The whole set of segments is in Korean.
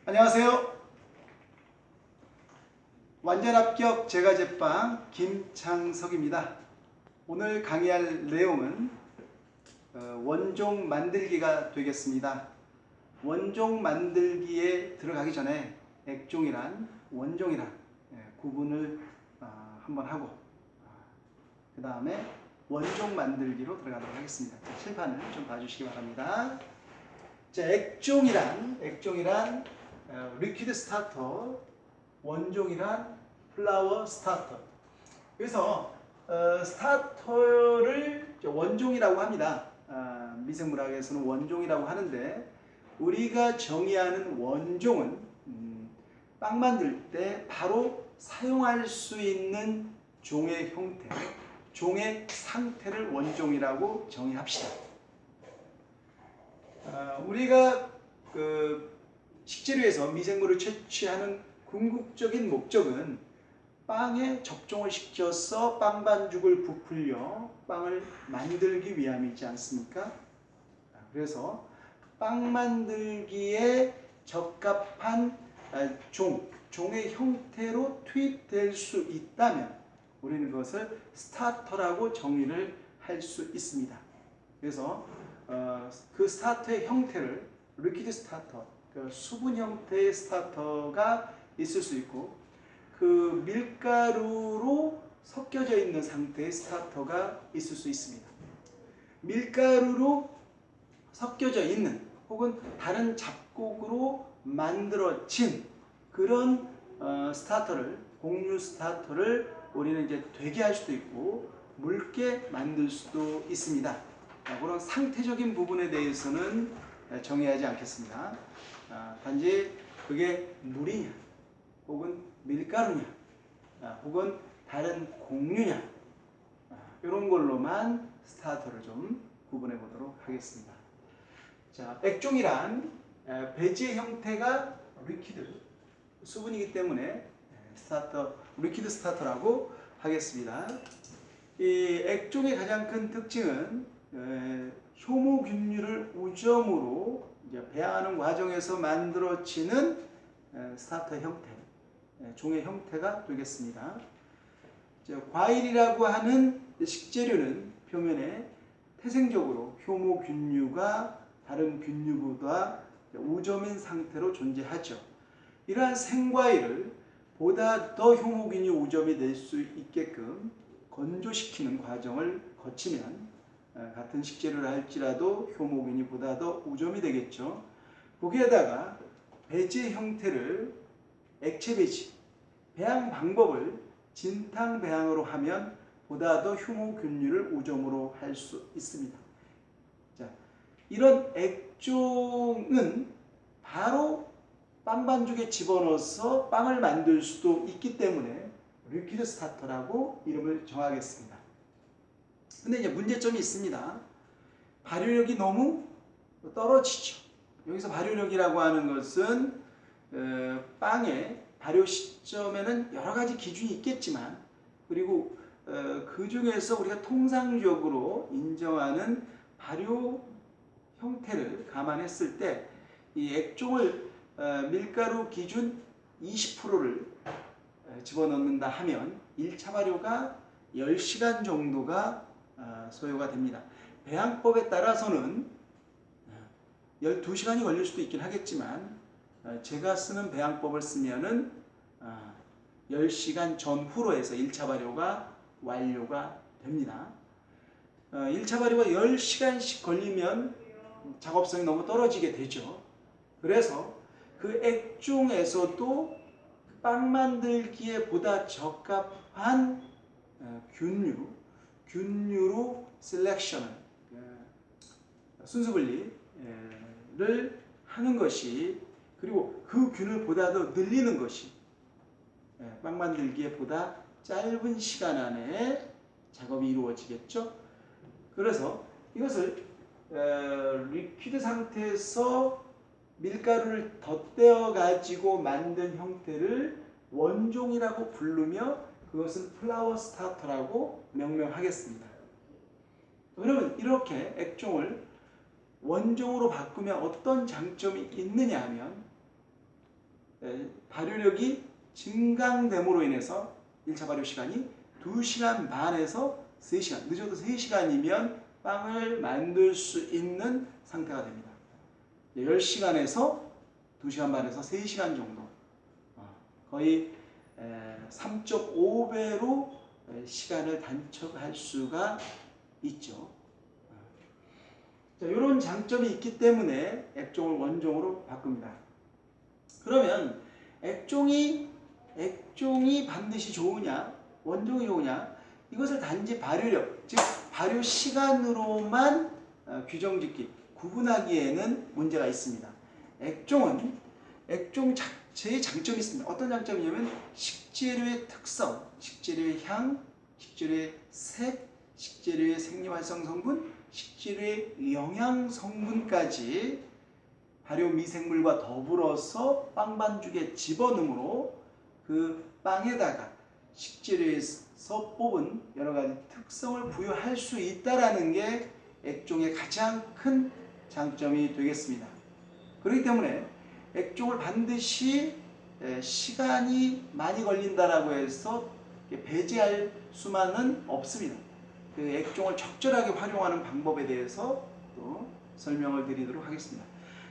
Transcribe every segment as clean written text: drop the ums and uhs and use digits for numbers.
안녕하세요. 완전 합격 제과제빵 김창석입니다. 오늘 강의할 내용은 원종 만들기가 되겠습니다. 원종 만들기에 들어가기 전에 액종이란 원종이란 구분을 한번 하고 그 다음에 원종 만들기로 들어가도록 하겠습니다. 칠판을 좀 봐주시기 바랍니다. 자, 액종이란 리퀴드 스타터, 원종이란 플라워 스타터. 그래서 스타터를 원종이라고 합니다. 미생물학에서는 원종이라고 하는데 우리가 정의하는 원종은 빵 만들 때 바로 사용할 수 있는 종의 형태, 종의 상태를 원종이라고 정의합시다. 우리가 식재료에서 미생물을 채취하는 궁극적인 목적은 빵에 접종을 시켜서 빵 반죽을 부풀려 빵을 만들기 위함이지 않습니까? 그래서 빵 만들기에 적합한 종의 형태로 투입될 수 있다면 우리는 그것을 스타터라고 정의를 할 수 있습니다. 그래서 그 스타터의 형태를 리퀴드 스타터, 수분 형태의 스타터가 있을 수 있고 그 밀가루로 섞여져 있는 상태의 스타터가 있을 수 있습니다. 밀가루로 섞여져 있는 혹은 다른 잡곡으로 만들어진 그런 스타터를, 곡류 스타터를 우리는 이제 되게 할 수도 있고 묽게 만들 수도 있습니다. 그런 상태적인 부분에 대해서는 정의하지 않겠습니다. 단지 그게 물이냐 혹은 밀가루냐 혹은 다른 곡류냐 이런 걸로만 스타터를 좀 구분해 보도록 하겠습니다. 자, 액종이란 배지의 형태가 리퀴드, 수분이기 때문에 리퀴드 스타터라고 하겠습니다. 이 액종의 가장 큰 특징은 효모균류를 우점으로 배양하는 과정에서 만들어지는 스타터 형태, 종의 형태가 되겠습니다. 과일이라고 하는 식재료는 표면에 태생적으로 효모균류가 다른 균류보다 우점인 상태로 존재하죠. 이러한 생과일을 보다 더 효모균류 우점이 될 수 있게끔 건조시키는 과정을 거치면 같은 식재료를 할지라도 효모균이 보다 더 우점이 되겠죠. 거기에다가 배지의 형태를 액체 배지, 배양 방법을 진탕 배양으로 하면 보다 더 효모균류를 우점으로 할 수 있습니다. 자, 이런 액종은 바로 빵 반죽에 집어넣어서 빵을 만들 수도 있기 때문에 리퀴드 스타터라고 이름을 정하겠습니다. 근데 이제 문제점이 있습니다. 발효력이 너무 떨어지죠. 여기서 발효력이라고 하는 것은 빵의 발효 시점에는 여러 가지 기준이 있겠지만 그리고 그 중에서 우리가 통상적으로 인정하는 발효 형태를 감안했을 때 이 액종을 밀가루 기준 20%를 집어넣는다 하면 1차 발효가 10시간 정도가 소요가 됩니다. 배양법에 따라서는 12시간이 걸릴 수도 있긴 하겠지만 제가 쓰는 배양법을 쓰면은 10시간 전후로 해서 1차 발효가 완료가 됩니다. 1차 발효가 10시간씩 걸리면 작업성이 너무 떨어지게 되죠. 그래서 그 액종에서도 빵 만들기에 보다 적합한 균류로 셀렉션을 순서분리를 하는 것이 그리고 그 균을 보다 더 늘리는 것이 빵 만들기에 보다 짧은 시간 안에 작업이 이루어지겠죠. 그래서 이것을 리퀴드 상태에서 밀가루를 덧대어 가지고 만든 형태를 원종이라고 부르며 그것은 플라워 스타터라고 명명하겠습니다. 그러면 이렇게 액종을 원종으로 바꾸면 어떤 장점이 있느냐 하면 발효력이 증강됨으로 인해서 1차 발효 시간이 2시간 반에서 3시간, 늦어도 3시간이면 빵을 만들 수 있는 상태가 됩니다. 10시간에서 2시간 반에서 3시간 정도, 거의 3.5배로 시간을 단축할 수가 있죠. 자, 이런 장점이 있기 때문에 액종을 원종으로 바꿉니다. 그러면 액종이 반드시 좋으냐, 원종이 좋으냐, 이것을 단지 발효력, 즉 발효 시간으로만 규정짓기, 구분하기에는 문제가 있습니다. 액종 자체의 장점이 있습니다. 어떤 장점이냐면 식재료의 특성, 식재료의 향, 식재료의 색, 식재료의 생리활성 성분, 식재료의 영양 성분까지 발효 미생물과 더불어서 빵 반죽에 집어넣으므로 그 빵에다가 식재료에서 뽑은 여러 가지 특성을 부여할 수 있다는 게 액종의 가장 큰 장점이 되겠습니다. 그렇기 때문에 액종을 반드시 시간이 많이 걸린다라고 해서 배제할 수만은 없습니다. 그 액종을 적절하게 활용하는 방법에 대해서 또 설명을 드리도록 하겠습니다.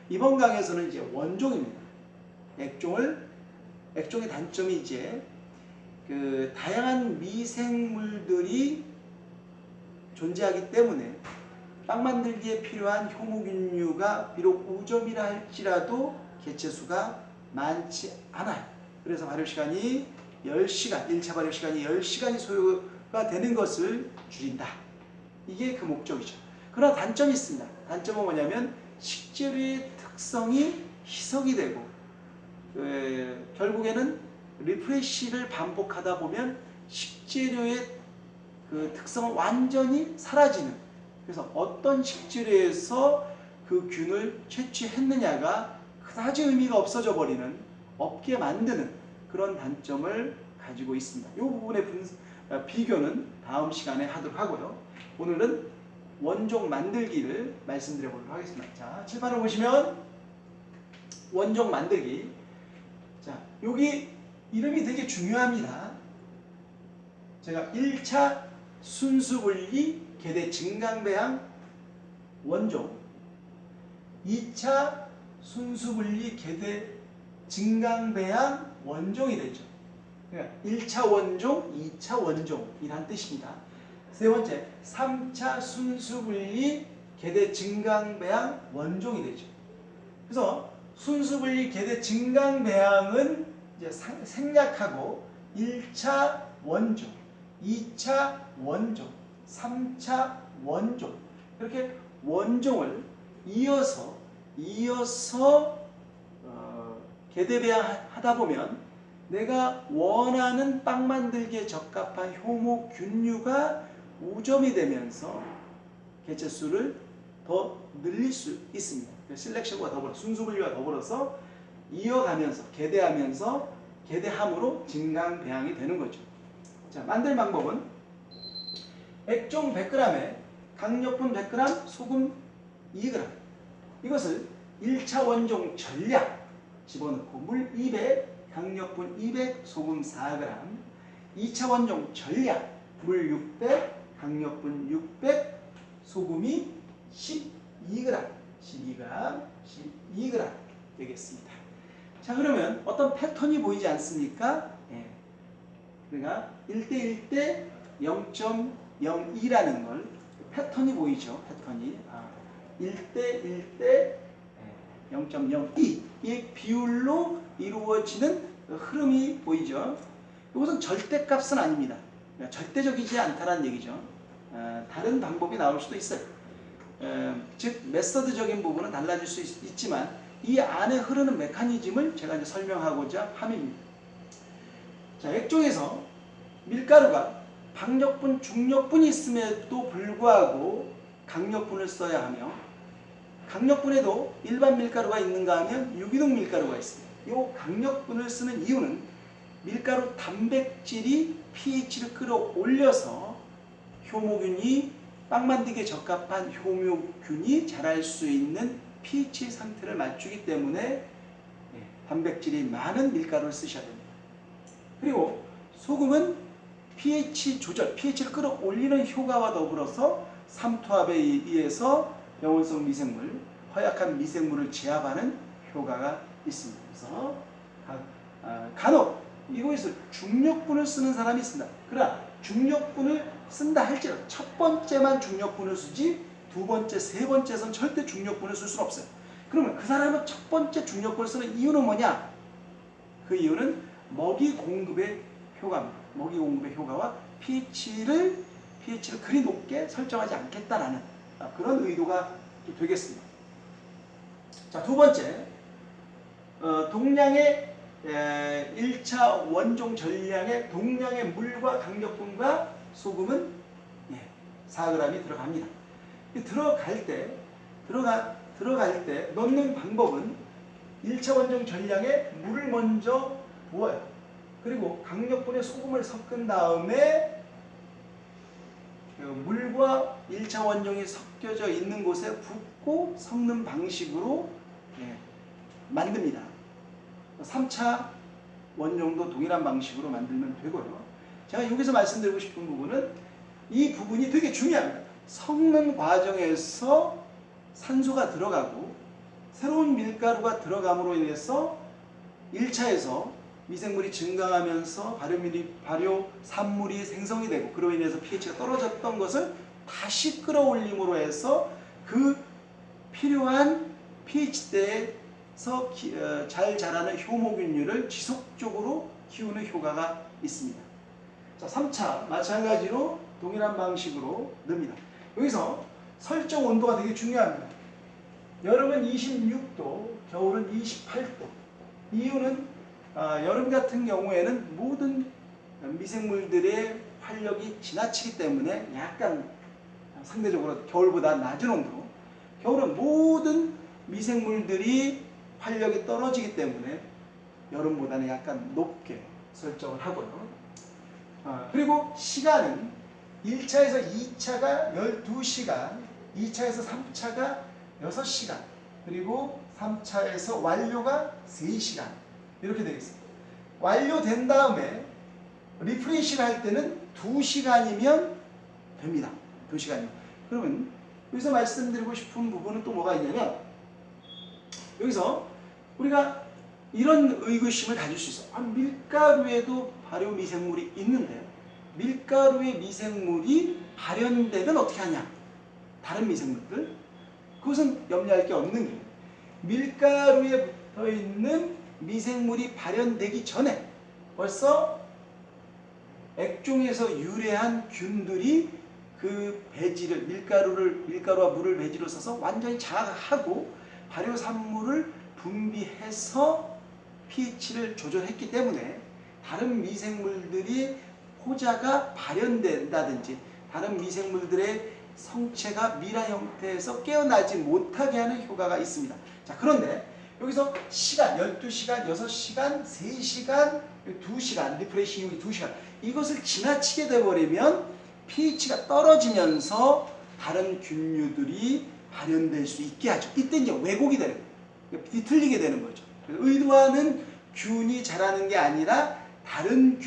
이번 강의에서는 이제 원종입니다. 액종의 단점이 이제 그 다양한 미생물들이 존재하기 때문에 빵 만들기에 필요한 효모균류가 비록 5점이라 할지라도 개체수가 많지 않아요. 그래서 발효시간이 10시간, 1차 발효시간이 10시간이 소요가 되는 것을 줄인다. 이게 그 목적이죠. 그러나 단점이 있습니다. 단점은 뭐냐면 식재료의 특성이 희석이 되고 결국에는 리프레시를 반복하다 보면 식재료의 그 특성은 완전히 사라지는, 그래서 어떤 식재료에서 그 균을 채취했느냐가 그다지 의미가 없어져 버리는, 없게 만드는 그런 단점을 가지고 있습니다. 이 부분의 비교는 다음 시간에 하도록 하고요. 오늘은 원종 만들기를 말씀드려 보도록 하겠습니다. 자, 칠판을 보시면 원종 만들기. 자, 여기 이름이 되게 중요합니다. 제가 1차 순수분리 계대 증강배양 원종, 2차 순수분리 계대 증강배양 원종이 되죠. 그러니까 1차 원종, 2차 원종이란 뜻입니다. 세 번째, 3차 순수분리 계대 증강배양 원종이 되죠. 그래서 순수분리 계대 증강배양은 이제 생략하고 1차 원종, 2차 원종, 3차 원종, 이렇게 원종을 이어서 계대배양하다 보면 내가 원하는 빵 만들기에 적합한 효모균류가 5점이 되면서 개체수를 더 늘릴 수 있습니다. 셀렉션과 더불어 순수분리와 더불어서 이어가면서 계대함으로 증강배양이 되는 거죠. 자, 만들 방법은 액종 100g에 강력분 100g, 소금 2g, 이것을 1차 원종 전량 집어넣고 물 200, 강력분 200, 소금 4g, 2차 원종 전량 물 600, 강력분 600, 소금이 12g 되겠습니다. 자, 그러면 어떤 패턴이 보이지 않습니까? 그러니까 1대1대 0.02라는 걸 패턴이 보이죠. 패턴이 1대1대 0.02의 비율로 이루어지는 흐름이 보이죠. 이것은 절대값은 아닙니다. 그러니까 절대적이지 않다는 얘기죠. 다른 방법이 나올 수도 있어요. 즉 메서드적인 부분은 달라질 수 있지만 이 안에 흐르는 메커니즘을 제가 이제 설명하고자 함입니다. 자, 액종에서 밀가루가 박력분, 중력분이 있음에도 불구하고 강력분을 써야 하며, 강력분에도 일반 밀가루가 있는가 하면 유기농 밀가루가 있습니다. 이 강력분을 쓰는 이유는 밀가루 단백질이 pH를 끌어올려서 효모균이 빵 만들기에 적합한 효모균이 자랄 수 있는 pH 상태를 맞추기 때문에 단백질이 많은 밀가루를 쓰셔야 됩니다. 그리고 소금은 pH 조절, pH를 끌어올리는 효과와 더불어서 삼투압에 의해서 영혼성 미생물, 허약한 미생물을 제압하는 효과가 있습니다. 그래서 간혹 이곳에서 중력분을 쓰는 사람이 있습니다. 그러나 중력분을 쓴다 할지라도 첫 번째만 중력분을 쓰지 두 번째, 세 번째에서는 절대 중력분을 쓸 수는 없어요. 그러면 그 사람은 첫 번째 중력분을 쓰는 이유는 뭐냐? 그 이유는 먹이 공급의 효과입니다. 먹이 공급의 효과와 pH를 그리 높게 설정하지 않겠다라는 그런 의도가 되겠습니다. 자, 두 번째, 동량의 1차 원종 전량의 동량의 물과 강력분과 소금은 4g이 들어갑니다. 들어갈 때 넣는 방법은 1차 원종 전량에 물을 먼저 부어요. 그리고 강력분에 소금을 섞은 다음에 물과 1차 원종이 섞여져 있는 곳에 붓고 섞는 방식으로 만듭니다. 3차 원종도 동일한 방식으로 만들면 되고요. 제가 여기서 말씀드리고 싶은 부분은 이 부분이 되게 중요합니다. 섞는 과정에서 산소가 들어가고 새로운 밀가루가 들어감으로 인해서 1차에서 미생물이 증강하면서 발효 산물이 생성이 되고 그로 인해서 pH가 떨어졌던 것을 다시 끌어올림으로 해서 그 필요한 pH대에서 잘 자라는 효모균류를 지속적으로 키우는 효과가 있습니다. 자, 3차 마찬가지로 동일한 방식으로 넣습니다. 여기서 설정 온도가 되게 중요합니다. 여름은 26도, 겨울은 28도. 이유는 여름 같은 경우에는 모든 미생물들의 활력이 지나치기 때문에 약간 상대적으로 겨울보다 낮은 온도로, 겨울은 모든 미생물들이 활력이 떨어지기 때문에 여름보다는 약간 높게 설정을 하고요. 그리고 시간은 1차에서 2차가 12시간, 2차에서 3차가 6시간, 그리고 3차에서 완료가 3시간 이렇게 되겠습니다. 완료된 다음에 리프레시를 할 때는 2시간이면 됩니다. 2시간이면. 그러면 여기서 말씀드리고 싶은 부분은 또 뭐가 있냐면, 여기서 우리가 이런 의구심을 가질 수 있어. 밀가루에도 발효 미생물이 있는데 밀가루의 미생물이 발현되면 어떻게 하냐? 다른 미생물들? 그것은 염려할 게 없는 게, 밀가루에 붙어 있는 미생물이 발현되기 전에 벌써 액종에서 유래한 균들이 그 배지를, 밀가루와 물을 배지로 써서 완전히 자각하고 발효 산물을 분비해서 pH를 조절했기 때문에 다른 미생물들이 호자가 발현된다든지 다른 미생물들의 성체가 미라 형태에서 깨어나지 못하게 하는 효과가 있습니다. 자, 그런데 여기서 시간, 12시간, 6시간, 3시간, 2시간, 리프레시 이후에 2시간, 이것을 지나치게 돼버리면 pH가 떨어지면서 다른 균류들이 발현될 수 있게 하죠. 이때 이제 왜곡이 되는 거예요. 뒤틀리게 되는 거죠. 의도하는 균이 자라는 게 아니라 다른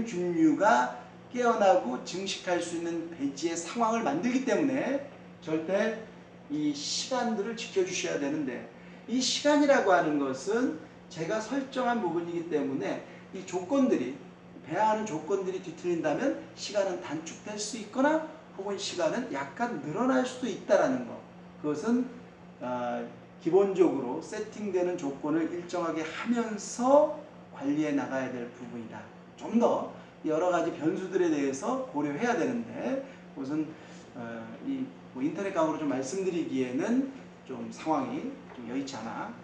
균류가 깨어나고 증식할 수 있는 배지의 상황을 만들기 때문에 절대 이 시간들을 지켜주셔야 되는데, 이 시간이라고 하는 것은 제가 설정한 부분이기 때문에 이 조건들이, 배양하는 조건들이 뒤틀린다면 시간은 단축될 수 있거나 혹은 시간은 약간 늘어날 수도 있다는 것. 그것은 기본적으로 세팅되는 조건을 일정하게 하면서 관리해 나가야 될 부분이다. 좀 더 여러 가지 변수들에 대해서 고려해야 되는데, 그것은 인터넷 강의로 좀 말씀드리기에는 좀 상황이 좀 여의치 않아.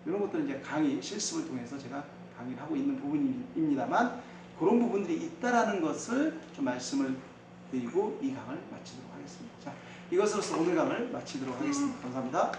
이런 것들은 이제 강의 실습을 통해서 제가 강의를 하고 있는 부분입니다만, 그런 부분들이 있다라는 것을 좀 말씀을 드리고 이 강을 마치도록 하겠습니다. 자, 이것으로서 오늘 강을 마치도록 하겠습니다. 감사합니다.